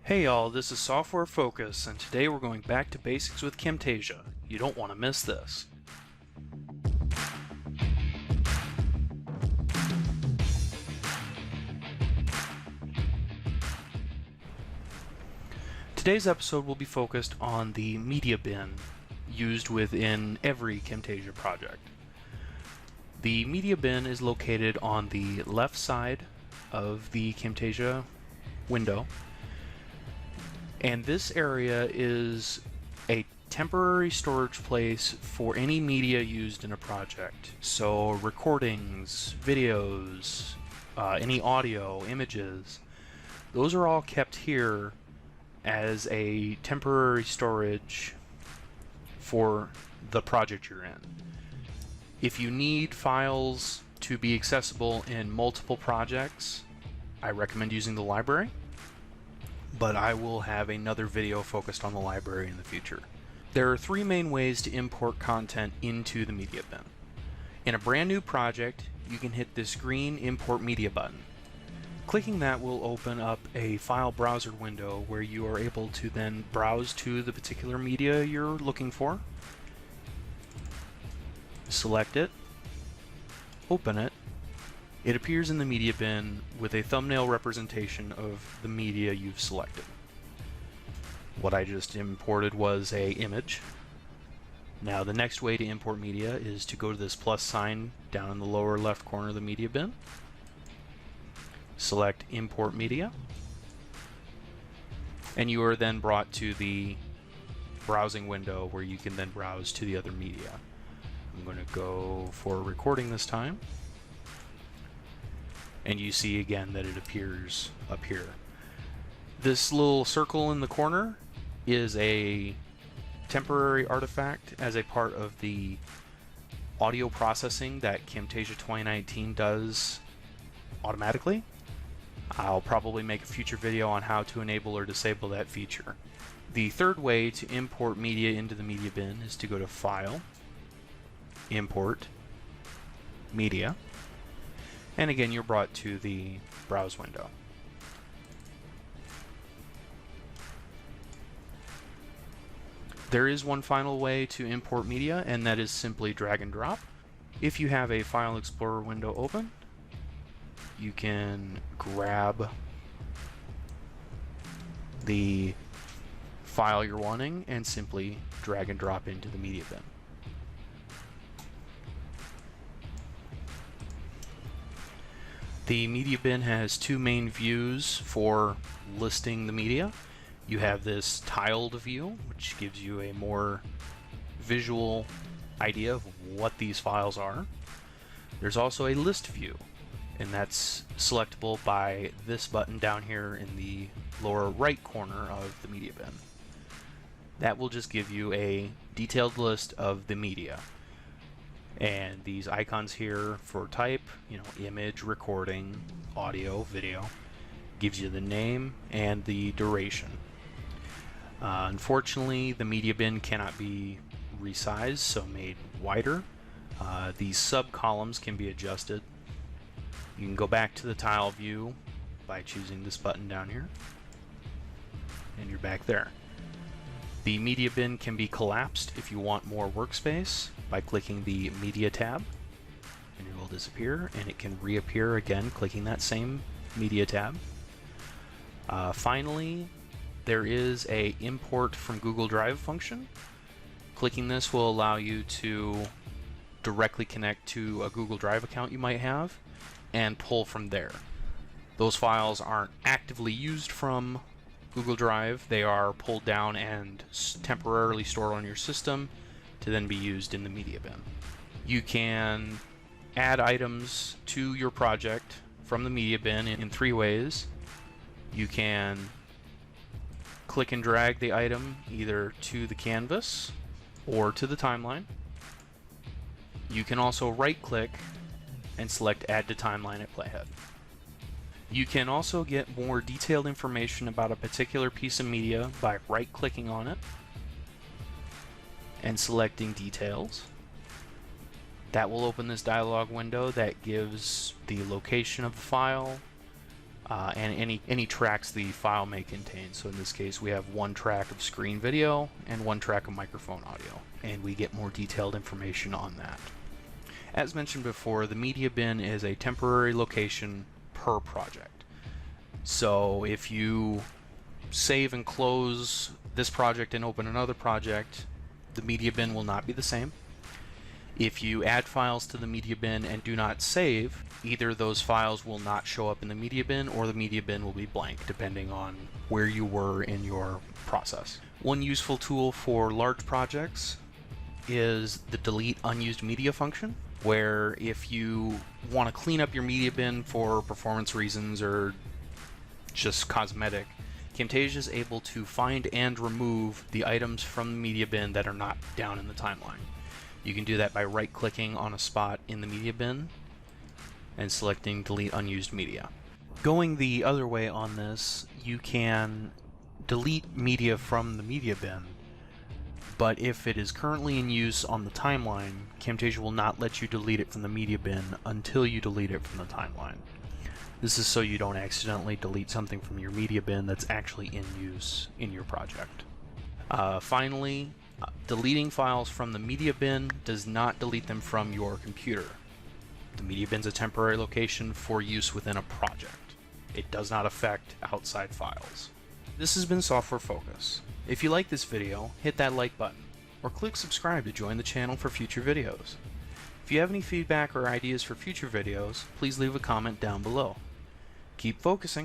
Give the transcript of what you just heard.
Hey y'all, this is Software Focus, and today we're going back to basics with Camtasia. You don't want to miss this. Today's episode will be focused on the media bin used within every Camtasia project. The media bin is located on the left side of the Camtasia window, and this area is a temporary storage place for any media used in a project. So recordings, videos, any audio, images, those are all kept here as a temporary storage for the project you're in. If you need files to be accessible in multiple projects, I recommend using the library, but I will have another video focused on the library in the future. There are three main ways to import content into the media bin. In a brand new project, you can hit this green Import Media button. Clicking that will open up a file browser window where you are able to then browse to the particular media you're looking for. Select it, open it. It appears in the media bin with a thumbnail representation of the media you've selected. What I just imported was an image. Now the next way to import media is to go to this plus sign down in the lower left corner of the media bin. Select Import Media, and you are then brought to the browsing window where you can then browse to the other media. I'm going to go for recording this time, and you see again that it appears up here. This little circle in the corner is a temporary artifact as a part of the audio processing that Camtasia 2019 does automatically. I'll probably make a future video on how to enable or disable that feature. The third way to import media into the media bin is to go to File, Import, Media, and again you're brought to the browse window. There is one final way to import media, and that is simply drag and drop. If you have a File Explorer window open, you can grab the file you're wanting and simply drag and drop into the media bin. The media bin has two main views for listing the media. You have this tiled view, which gives you a more visual idea of what these files are. There's also a list view, and that's selectable by this button down here in the lower right corner of the media bin. That will just give you a detailed list of the media. And these icons here for type, image, recording, audio, video, gives you the name and the duration. Unfortunately, the media bin cannot be resized, so made wider. These sub-columns can be adjusted. You can go back to the tile view by choosing this button down here, and you're back there. The media bin can be collapsed if you want more workspace by clicking the Media tab, and it will disappear, and it can reappear again clicking that same Media tab. Finally, there is a Import from Google Drive function. Clicking this will allow you to directly connect to a Google Drive account you might have and pull from there. Those files aren't actively used from Google Drive. They are pulled down and temporarily stored on your system to then be used in the media bin. You can add items to your project from the media bin in three ways. You can click and drag the item either to the canvas or to the timeline. You can also right-click and select Add to Timeline at Playhead. You can also get more detailed information about a particular piece of media by right-clicking on it and selecting Details. That will open this dialog window that gives the location of the file, and any tracks the file may contain. So in this case, we have one track of screen video and one track of microphone audio, and we get more detailed information on that. As mentioned before, the media bin is a temporary location per project. So if you save and close this project and open another project, the media bin will not be the same. If you add files to the media bin and do not save, either those files will not show up in the media bin or the media bin will be blank, depending on where you were in your process. One useful tool for large projects is the delete unused media function, where if you want to clean up your media bin for performance reasons or just cosmetic, Camtasia is able to find and remove the items from the media bin that are not down in the timeline. You can do that by right-clicking on a spot in the media bin and selecting Delete Unused Media. Going the other way on this, you can delete media from the media bin, but if it is currently in use on the timeline, Camtasia will not let you delete it from the media bin until you delete it from the timeline. This is so you don't accidentally delete something from your media bin that's actually in use in your project. Finally, deleting files from the media bin does not delete them from your computer. The media bin is a temporary location for use within a project. It does not affect outside files. This has been Software Focus. If you like this video, hit that like button, or click subscribe to join the channel for future videos. If you have any feedback or ideas for future videos, please leave a comment down below. Keep focusing.